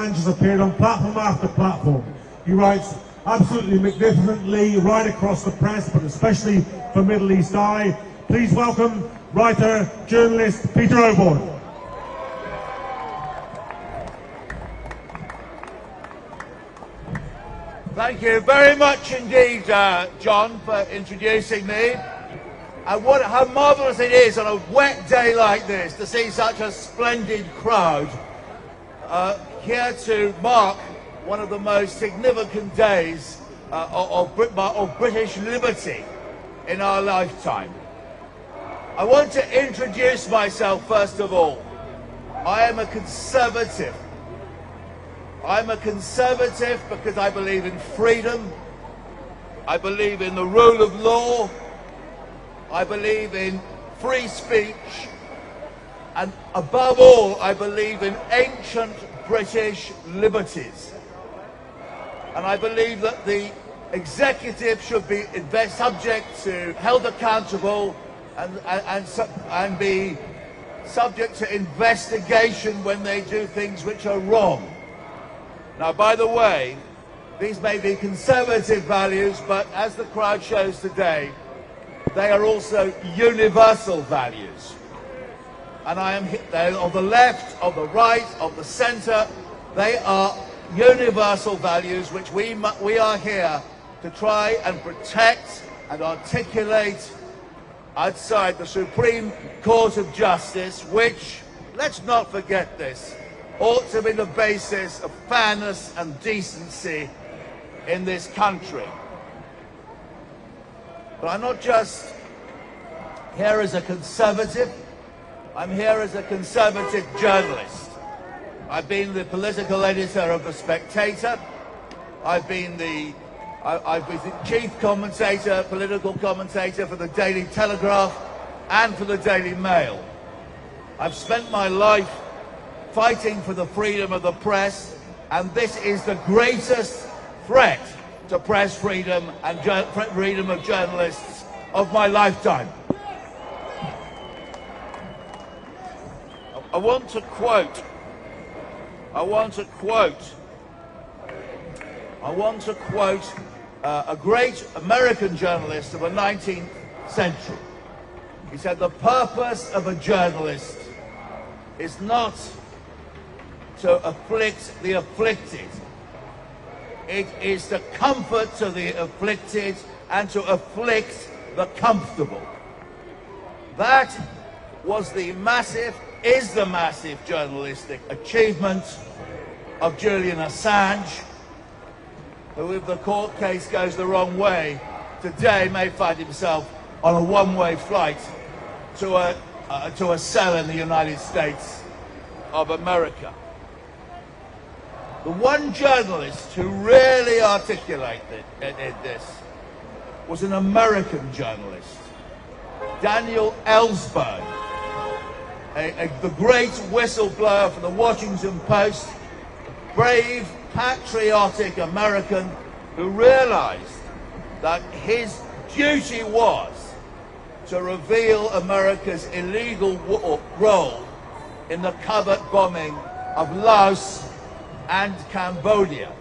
Assange has appeared on platform after platform. He writes absolutely magnificently right across the press, but especially for Middle East Eye. Please welcome writer, journalist Peter Oborne. Thank you very much indeed, John, for introducing me. And how marvellous it is on a wet day like this to see such a splendid crowd here to mark one of the most significant days of British liberty in our lifetime. I want to introduce myself first of all. I am a conservative. I'm a conservative because I believe in freedom, I believe in the rule of law, I believe in free speech, and above all, I believe in ancient British liberties. And I believe that the executive should be subject to, held accountable and be subject to investigation when they do things which are wrong. Now, by the way, these may be conservative values, but as the crowd shows today, they are also universal values. And they're on the left, on the right, on the centre. They are universal values which we are here to try and protect and articulate outside the Supreme Court of Justice, which, let's not forget this, ought to be the basis of fairness and decency in this country. But I'm not just here as a conservative, I'm here as a conservative journalist. I've been the political editor of The Spectator, I've been the chief commentator, political commentator for the Daily Telegraph and for the Daily Mail. I've spent my life fighting for the freedom of the press, and this is the greatest threat to press freedom and freedom of journalists of my lifetime. I want to quote a great American journalist of the 19th century. He said, "The purpose of a journalist is not to afflict the afflicted. It is to comfort to the afflicted and to afflict the comfortable." That is the massive journalistic achievement of Julian Assange, who, if the court case goes the wrong way, today may find himself on a one-way flight to a cell in the United States of America. The one journalist who really articulated this was an American journalist, Daniel Ellsberg, the great whistleblower for the Washington Post, brave, patriotic American who realized that his duty was to reveal America's illegal role in the covert bombing of Laos and Cambodia.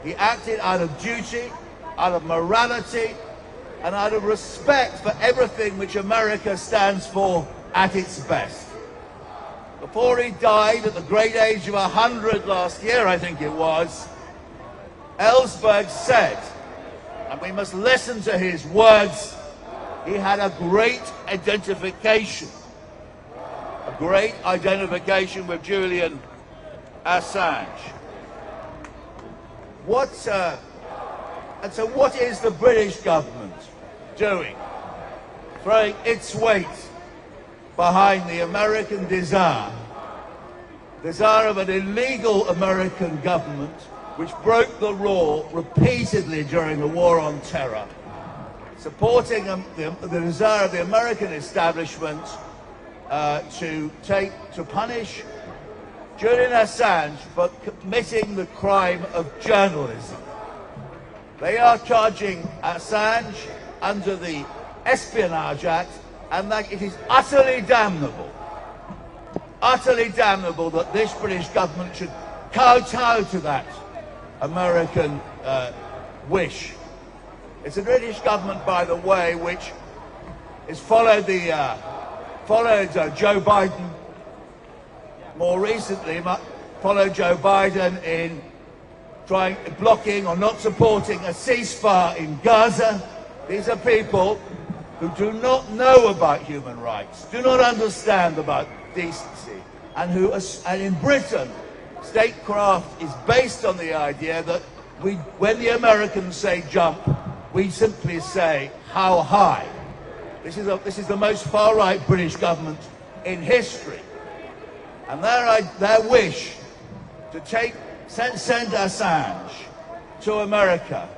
He acted out of duty, out of morality, and out of respect for everything which America stands for at its best. Before he died at the great age of 100 last year, I think it was, Ellsberg said, and we must listen to his words, he had a great identification with Julian Assange. And so what is the British government doing? Throwing its weight behind the American desire of an illegal American government which broke the law repeatedly during the War on Terror, supporting the desire of the American establishment to punish Julian Assange for committing the crime of journalism. They are charging Assange under the Espionage Act, and that it is utterly damnable utterly damnable that this British government should kowtow to that American wish. It's a British government, by the way, which has followed Joe Biden more recently, followed Joe Biden in blocking or not supporting a ceasefire in Gaza. These are people who do not know about human rights, do not understand about decency, and in Britain, statecraft is based on the idea that when the Americans say jump, we simply say how high. This is the most far-right British government in history, and their wish to send Assange to America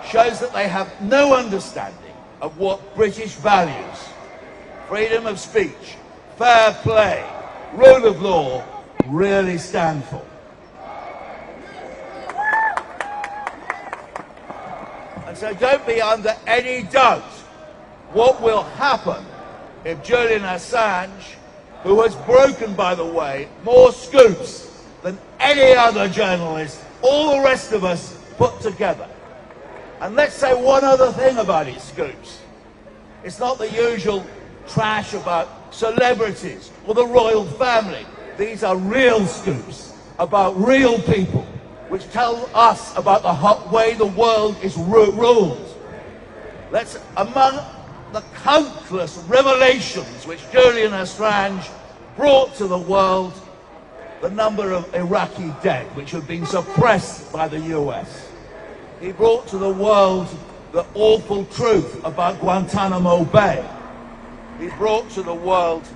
shows that they have no understanding of what British values, freedom of speech, fair play, rule of law, really stand for. And so don't be under any doubt what will happen if Julian Assange, who has broken, by the way, more scoops than any other journalist, all the rest of us put together. And let's say one other thing about his scoops. It's not the usual trash about celebrities or the royal family. These are real scoops about real people, which tell us about the way the world is ruled. Among the countless revelations which Julian Assange brought to the world, the number of Iraqi dead, which have been suppressed by the US. He brought to the world the awful truth about Guantanamo Bay. He brought to the world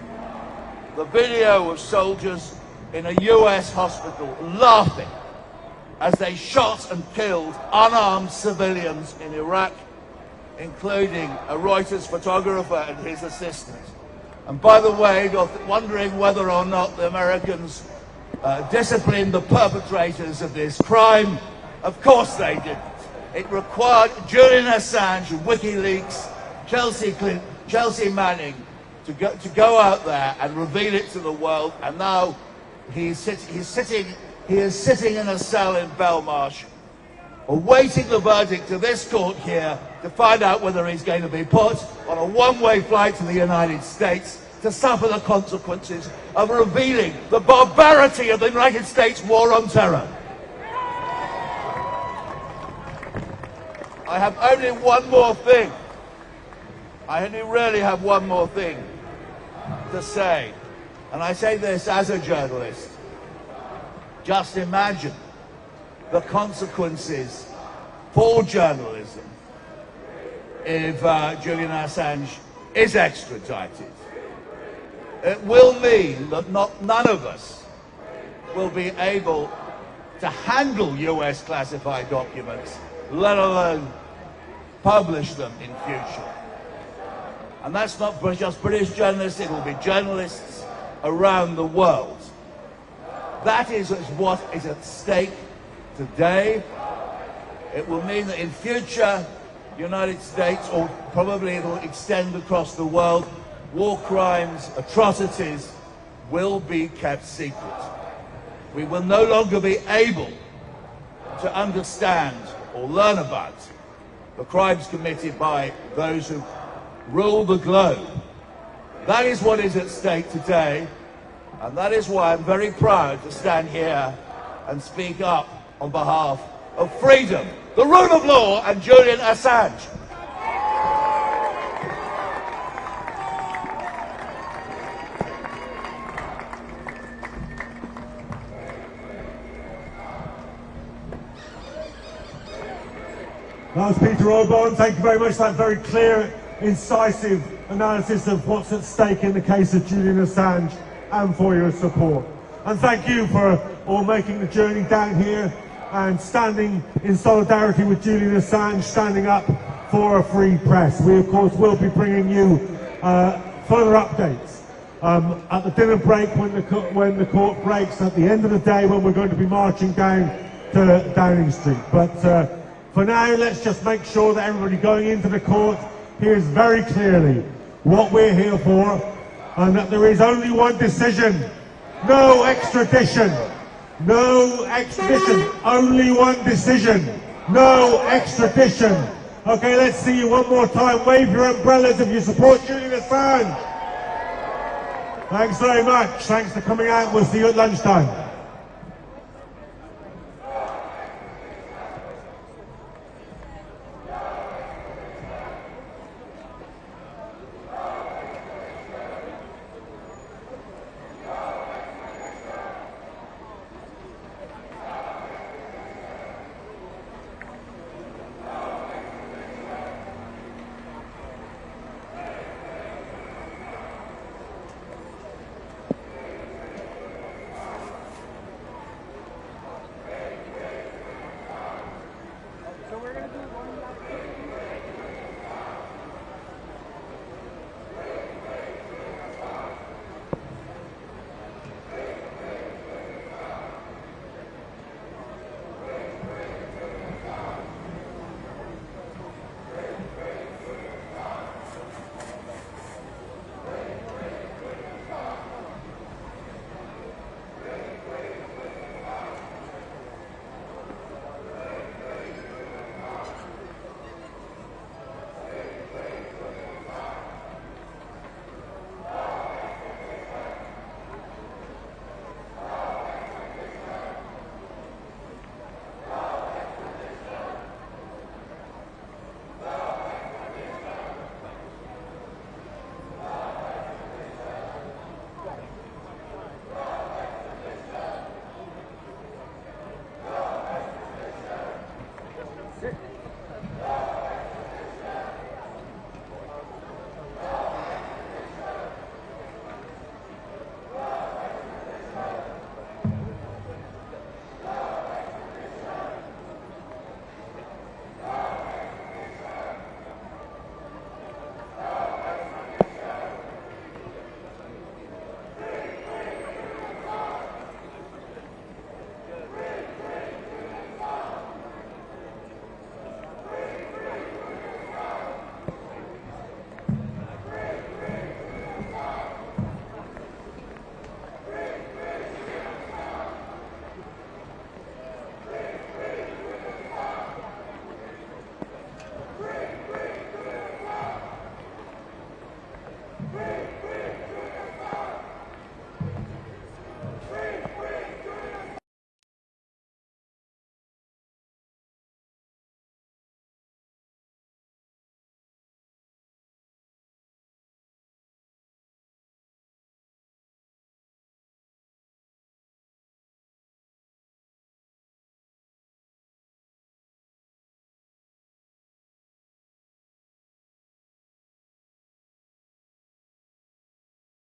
the video of soldiers in a US hospital laughing as they shot and killed unarmed civilians in Iraq, including a Reuters photographer and his assistant. And by the way, you're wondering whether or not the Americans disciplined the perpetrators of this crime. Of course they didn't. It required Julian Assange, WikiLeaks, Chelsea Manning to go out there and reveal it to the world. And now he is sitting in a cell in Belmarsh, awaiting the verdict of this court here to find out whether he's going to be put on a one-way flight to the United States to suffer the consequences of revealing the barbarity of the United States war on terror. I have only one more thing. I only really have one more thing to say. And I say this as a journalist. Just imagine the consequences for journalism if Julian Assange is extradited. It will mean that none of us will be able to handle US classified documents, let alone publish them in future. And that's not just British journalists, it will be journalists around the world. That is what is at stake today. It will mean that in future, the United States, or probably it will extend across the world, war crimes, atrocities will be kept secret. We will no longer be able to understand or learn about the crimes committed by those who rule the globe. That is what is at stake today, and that is why I'm very proud to stand here and speak up on behalf of freedom, the rule of law, and Julian Assange. That was Peter Aubon. Thank you very much for that very clear, incisive analysis of what's at stake in the case of Julian Assange, and for your support. And thank you for all making the journey down here and standing in solidarity with Julian Assange, standing up for a free press. We, of course, will be bringing you further updates at the dinner break when the court breaks, at the end of the day when we're going to be marching down to Downing Street. But for now, let's just make sure that everybody going into the court hears very clearly what we're here for, and that there is only one decision No extradition. No extradition. Only one decision. No extradition. Okay, let's see you one more time. Wave your umbrellas if you support Julian Assange. Thanks very much. Thanks for coming out. We'll see you at lunchtime. Sit.